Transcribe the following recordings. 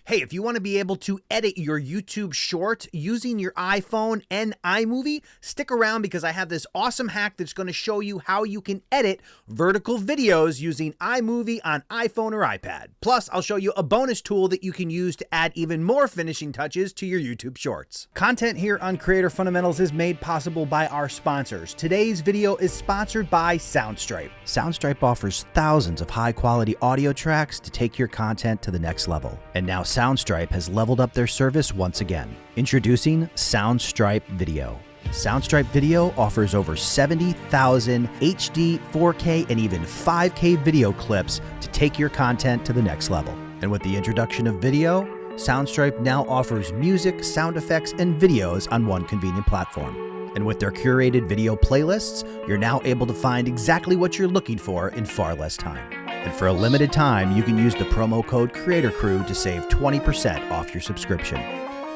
Hey, if you want to be able to edit your YouTube short using your iPhone and iMovie, stick around because I have this awesome hack that's going to show you how you can edit vertical videos using iMovie on iPhone or iPad. Plus, I'll show you a bonus tool that you can use to add even more finishing touches to your YouTube shorts. Content here on Creator Fundamentals is made possible by our sponsors. Today's video is sponsored by Soundstripe. Soundstripe offers thousands of high-quality audio tracks to take your content to the next level. And now Soundstripe has leveled up their service once again. Introducing Soundstripe Video. Soundstripe Video offers over 70,000 HD, 4K, and even 5K video clips to take your content to the next level. And with the introduction of video, Soundstripe now offers music, sound effects, and videos on one convenient platform. And with their curated video playlists, you're now able to find exactly what you're looking for in far less time. And for a limited time, you can use the promo code CreatorCrew to save 20% off your subscription.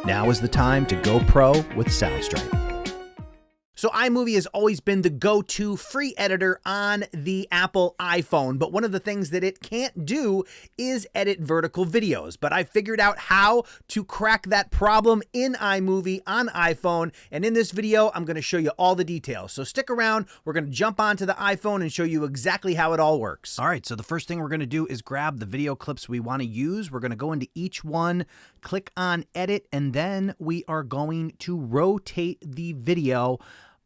Now is the time to go pro with Soundstripe. So iMovie has always been the go-to free editor on the Apple iPhone, but one of the things that it can't do is edit vertical videos. But I figured out how to crack that problem in iMovie on iPhone, and in this video, I'm going to show you all the details. So stick around. We're going to jump onto the iPhone and show you exactly how it all works. All right, so the first thing we're going to do is grab the video clips we want to use. We're going to go into each one, click on Edit, and then we are going to rotate the video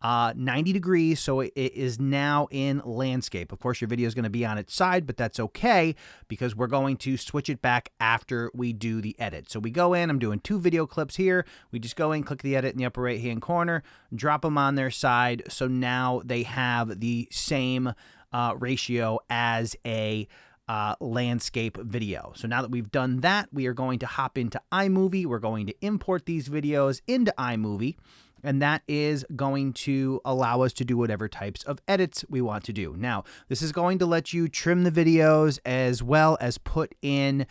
90 degrees, so it is now in landscape. Of course, your video is going to be on its side, but that's okay because we're going to switch it back after we do the edit. So we go in, I'm doing 2 video clips here. We just go in, click the edit in the upper right-hand corner, drop them on their side. So now they have the same ratio as a landscape video. So now that we've done that, we are going to hop into iMovie. We're going to import these videos into iMovie. And that is going to allow us to do whatever types of edits we want to do. Now, this is going to let you trim the videos as well as put in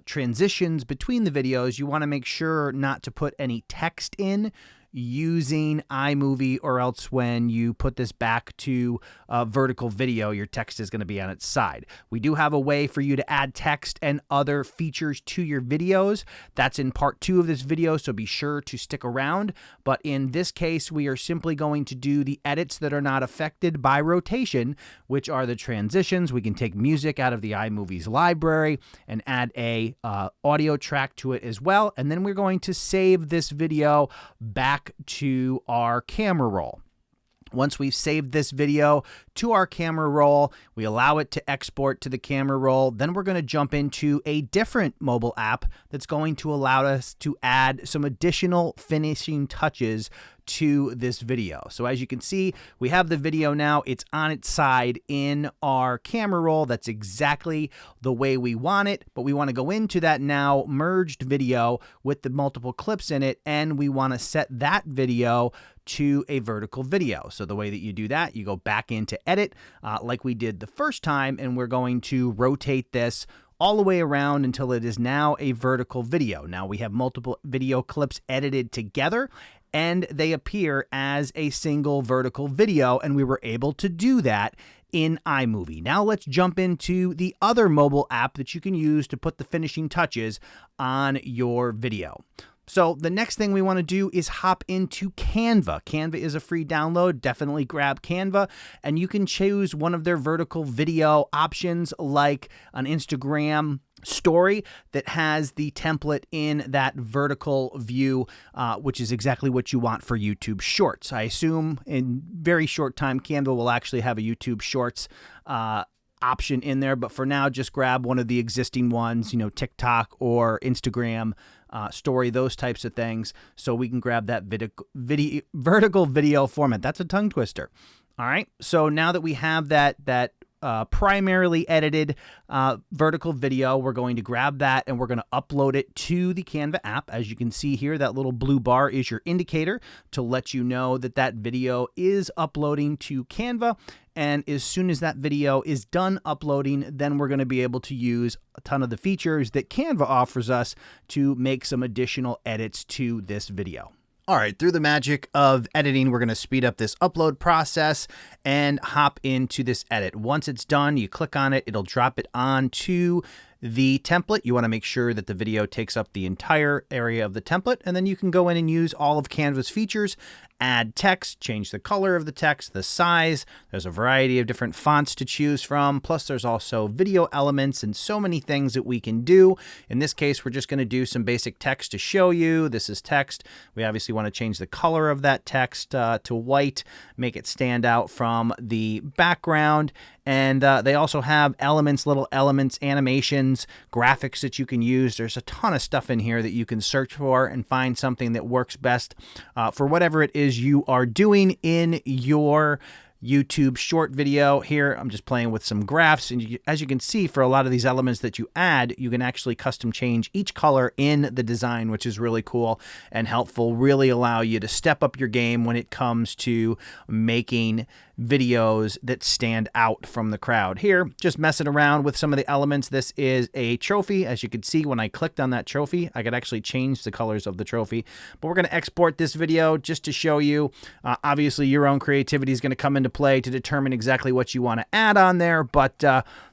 transitions between the videos. You want to make sure not to put any text in using iMovie, or else when you put this back to vertical video, your text is going to be on its side. We do have a way for you to add text and other features to your videos. That's in part 2 of this video, so be sure to stick around. But in this case, we are simply going to do the edits that are not affected by rotation, which are the transitions. We can take music out of the iMovie's library and add a audio track to it as well. And then we're going to save this video back to our camera roll. Once we've saved this video to our camera roll, we allow it to export to the camera roll. Then we're going to jump into a different mobile app that's going to allow us to add some additional finishing touches to this video. So as you can see, we have the video now. It's on its side in our camera roll. That's exactly the way we want it, but we want to go into that now merged video with the multiple clips in it, and we want to set that video to a vertical video. So the way that you do that, you go back into Edit like we did the first time, and we're going to rotate this all the way around until it is now a vertical video. Now we have multiple video clips edited together, and they appear as a single vertical video, and we were able to do that in iMovie. Now let's jump into the other mobile app that you can use to put the finishing touches on your video. So the next thing we want to do is hop into Canva. Canva is a free download. Definitely grab Canva, and you can choose one of their vertical video options like an Instagram story that has the template in that vertical view, which is exactly what you want for YouTube Shorts. I assume in very short time, Canva will actually have a YouTube Shorts option in there, but for now, just grab one of the existing ones, TikTok or Instagram story, those types of things, so we can grab that vertical video format. That's a tongue twister. All right, so now that we have that primarily edited vertical video, we're going to grab that and we're going to upload it to the Canva app. As you can see here, that little blue bar is your indicator to let you know that that video is uploading to Canva. And as soon as that video is done uploading, then we're going to be able to use a ton of the features that Canva offers us to make some additional edits to this video. All right, through the magic of editing, we're going to speed up this upload process and hop into this edit. Once it's done, you click on it, it'll drop it onto the template. You want to make sure that the video takes up the entire area of the template, and then you can go in and use all of Canva's features, add text, change the color of the text, the size. There's a variety of different fonts to choose from. Plus, there's also video elements and so many things that we can do. In this case, we're just going to do some basic text to show you. This is text. We obviously want to change the color of that text to white, make it stand out from the background. And they also have elements, little elements, animations, graphics that you can use. There's a ton of stuff in here that you can search for and find something that works best for whatever it is you are doing in your YouTube short video. Here, I'm just playing with some graphs. And as you can see, for a lot of these elements that you add, you can actually custom change each color in the design, which is really cool and helpful. Really allow you to step up your game when it comes to making videos that stand out from the crowd. Here, just messing around with some of the elements. This is a trophy. As you can see, when I clicked on that trophy, I could actually change the colors of the trophy. But we're going to export this video just to show you. Obviously, your own creativity is going to come into play to determine exactly what you want to add on there. But,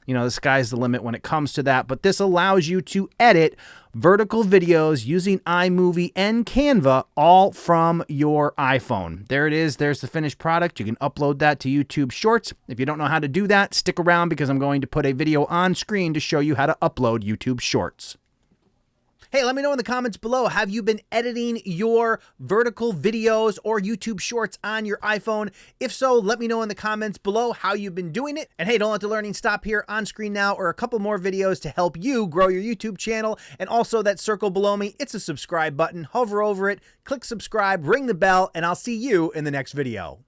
you know, the sky's the limit when it comes to that. But this allows you to edit vertical videos using iMovie and Canva, all from your iPhone. There it is. There's the finished product. You can upload that to YouTube Shorts. If you don't know how to do that, stick around because I'm going to put a video on screen to show you how to upload YouTube Shorts. Hey, let me know in the comments below, have you been editing your vertical videos or YouTube Shorts on your iPhone? If so, let me know in the comments below how you've been doing it. And hey, don't let the learning stop here. On screen now are a couple more videos to help you grow your YouTube channel. And also that circle below me, it's a subscribe button. Hover over it, click subscribe, ring the bell, and I'll see you in the next video.